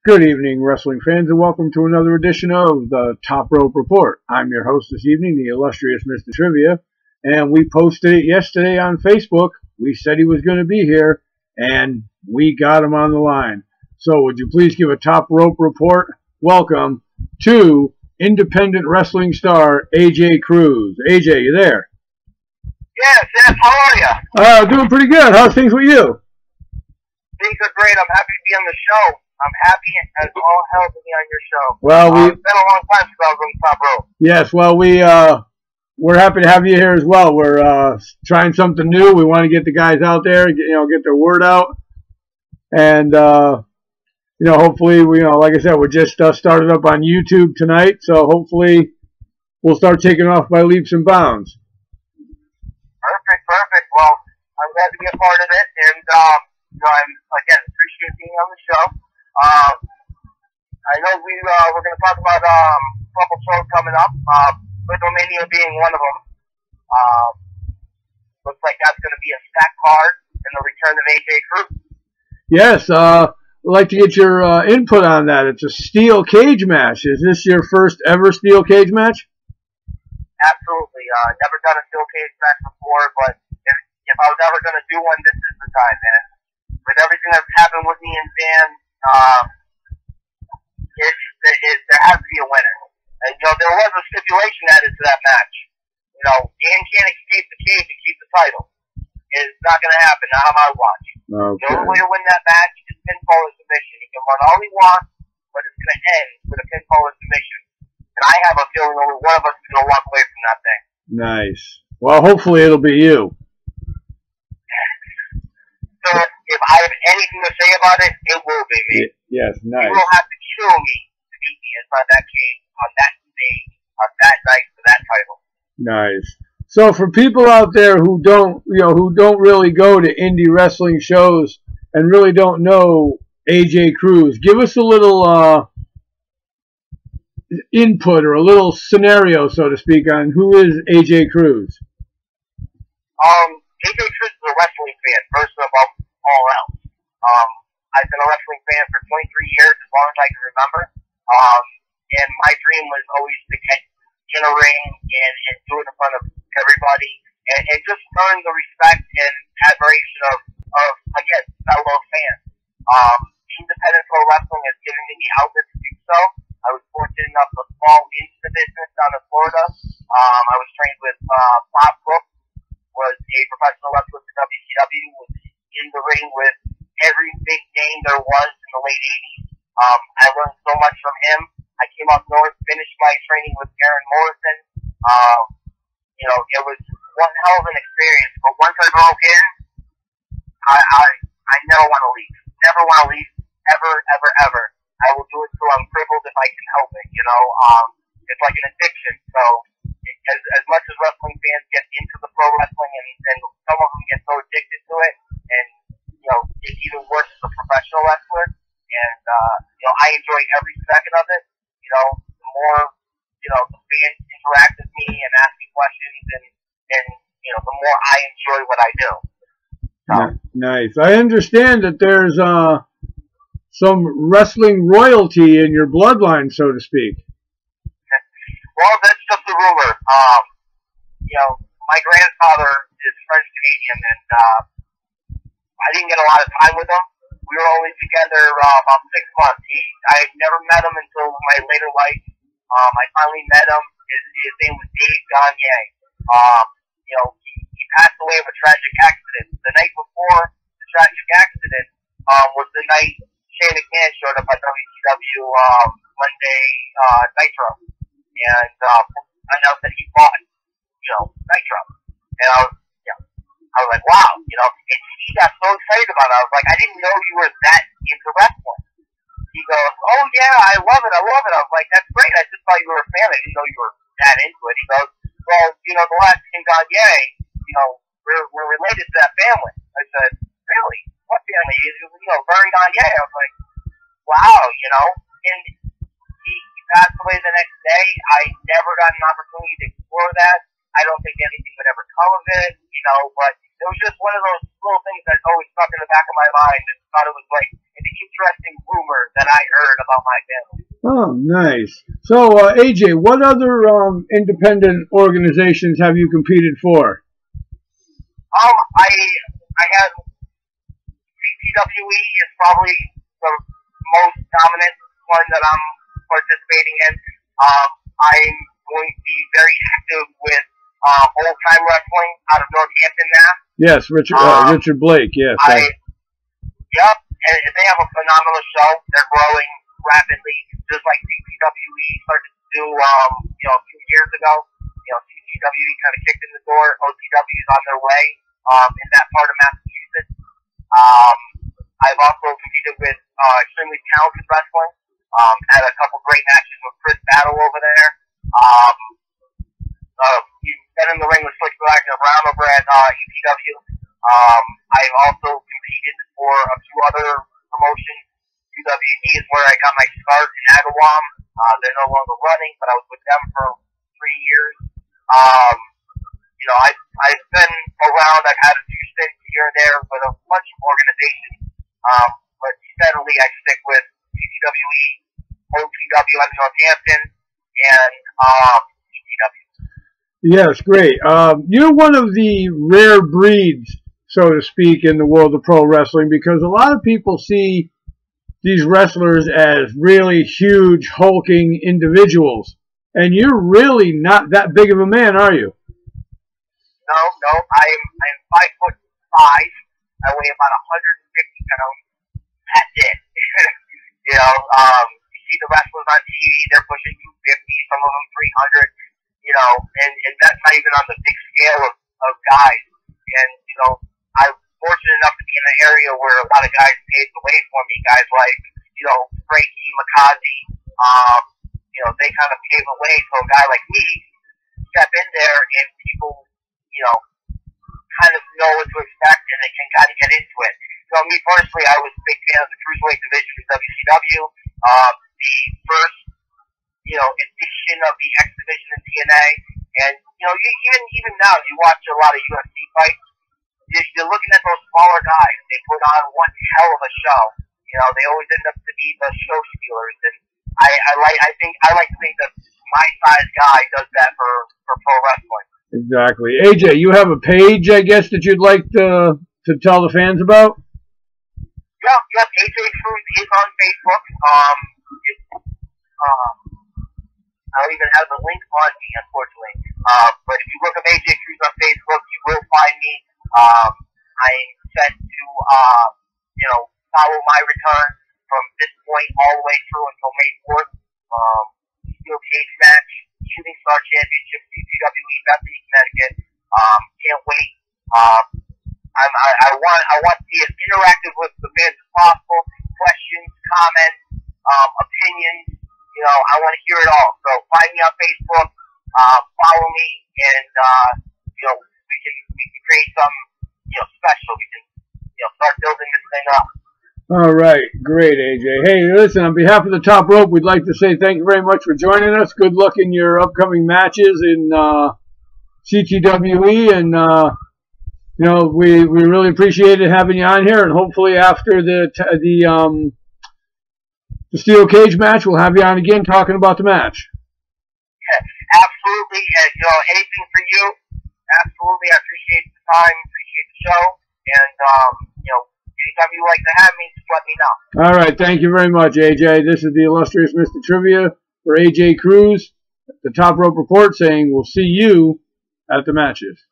Good evening, wrestling fans, and welcome to another edition of the Top Rope Report. I'm your host this evening, the illustrious Mr. Trivia, and we posted it yesterday on Facebook. We said he was going to be here, and we got him on the line. So would you please give a Top Rope Report welcome to independent wrestling star AJ Cruz. AJ, you there? Yes, how are you? Doing pretty good. How's things with you? Things are great. I'm happy to be on the show. I'm happy as all hell to be on your show. Well, it's been a long time since I was on the top rope. Yes, well, we're happy to have you here as well. We're trying something new. We want to get the guys out there, get their word out, and hopefully, like I said, we're just started up on YouTube tonight, so hopefully we'll start taking off by leaps and bounds. Perfect. Well, I'm glad to be a part of it, and I'm again appreciate being on the show. I know we're going to talk about a couple shows coming up, Romania being one of them. Looks like that's going to be a stacked card and the return of AJ Cruz. Yes, I'd like to get your input on that. It's a steel cage match. Is this your first ever steel cage match? Absolutely. Never done a steel cage match before, but if I was ever going to do one, this is the time, man. With everything that's happened with me and Van, there has to be a winner. And, there was a stipulation added to that match. Dan can't escape the cage and keep the title. It's not going to happen, not on my watch. Okay. The only way to win that match is pinfall or submission. He can run all he wants, but it's going to end with a pinfall or submission. And I have a feeling only one of us is going to walk away from that thing. Nice. Well, hopefully it'll be you. So if I have anything to say about it, it will be me. Yes, nice. You will have to kill me to beat me inside that cage on that stage on that night for that title. Nice. So for people out there who don't really go to indie wrestling shows and really don't know AJ Cruz, give us a little input or a little scenario, so to speak, on who is AJ Cruz. AJ Cruz is a wrestling fan, first of all else. I've been a wrestling fan for 23 years, as long as I can remember. And my dream was always to get in a ring and do it in front of everybody and just earn the respect and admiration of again, fellow fans. Independent pro wrestling has given me the outlet to do so. I was fortunate enough to fall into the business down in Florida. I was trained with Bob Brooks, was a professional wrestler for WCW, was in the ring with every big name there was in the late 80s. I learned so much from him. I came up north, finished my training with Aaron Morrison. It was one hell of an experience. But once I broke in, I never want to leave. Never want to leave. Ever. I will do it till I'm crippled if I can help it. It's like an addiction. So as much as wrestling fans get into the pro wrestling and some of them get so addicted to it, and it's even worse as a professional wrestler. And I enjoy every second of it. The more the fans interact with me and ask me questions, and the more I enjoy what I do. So. Nice. I understand that there's some wrestling royalty in your bloodline, so to speak. Well, that's just a rumor. My grandfather is French Canadian, and I didn't get a lot of time with him. We were only together about 6 months. I never met him until my later life. I finally met him. His name was Dave Gagne. He passed away of a tragic accident. The night before the tragic accident was the night Shane McMahon showed up at WCW Monday Nitro, and announced that he fought, Nitro. And I was like, wow, and he got so excited about it. I was like, I didn't know you were that into wrestling. He goes, oh yeah, I love it. I was like, that's great. I just thought you were a fan. I didn't know you were that into it. He goes, well, the last King Gagne, we're related to that family. I said, really? What family? Vern Gagne. I was like, wow, and he passed away the next day. I never got an opportunity to explore that. I don't think anything would ever come of it, but it was just one of those little things that always stuck in the back of my mind and thought it was like an interesting rumor that I heard about my family. Oh, nice. So, AJ, what other independent organizations have you competed for? I had CTWE is probably the most dominant one that I'm participating in. I'm going to be very active with old time wrestling out of Northampton, Mass. Yes, Richard Blake. Yes. Yep, and they have a phenomenal show. They're growing rapidly, just like CTWE started to do, a few years ago. CTWE kind of kicked in the door. OTW is on their way in that part of Massachusetts. I've also competed with extremely talented wrestling. Had a couple great matches with Chris Battle over there. Been in the ring with Slick Wagner Brown over at EPW. I've also competed for a few other promotions. UWD is where I got my start in Agawam. They're no longer running, but I was with them for 3 years. I've been around. I've had a few stints here and there with a bunch of organizations. But steadily I stick with CTWE, OTW out of Northampton, and EPW. Yes, great. You're one of the rare breeds, so to speak, in the world of pro wrestling, because a lot of people see these wrestlers as really huge, hulking individuals. And you're really not that big of a man, are you? No. I'm 5'5". I weigh about 150 pounds. That's it. You see the wrestlers on TV, they're pushing 250, some of them 300. And that's not even on the big scale of guys. And, I'm fortunate enough to be in an area where a lot of guys paved the way for me. Guys like, Frankie, Makazi, they kind of pave the way so a guy like me step in there and people, kind of know what to expect and they can kind of get into it. Me personally, I was a big fan of the cruiserweight division of WCW. The first, edition of the X division in TNA, and even now, you watch a lot of UFC fights. You're looking at those smaller guys. They put on one hell of a show. They always end up to be the show stealers, and I like to think that my size guy does that for pro wrestling. Exactly. AJ, you have a page, I guess, that you'd like to tell the fans about? Yep. AJ Cruz is on Facebook. I don't even have the link on me, unfortunately. But if you look up AJ Cruz on Facebook, you will find me. I'm set to, follow my return from this point all the way through until May 4th. Steel cage match, Shooting Star Championship, CTWE, Bethany, Connecticut. Can't wait. I want to be as interactive with the fans as possible. Questions, comments, opinions. I want to hear it all. So find me on Facebook, follow me, and we can create some special. We can start building this thing up. All right, great, AJ. Hey, listen, on behalf of the Top Rope, we'd like to say thank you very much for joining us. Good luck in your upcoming matches in CTWE, and we really appreciated having you on here. And hopefully, after the steel cage match, we'll have you on again talking about the match. Yeah, absolutely, and anything for you. Absolutely, I appreciate the time, appreciate the show, and anytime you like to have me, just let me know. All right, thank you very much, AJ. This is the illustrious Mr. Trivia for AJ Cruz, the Top Rope Report, saying we'll see you at the matches.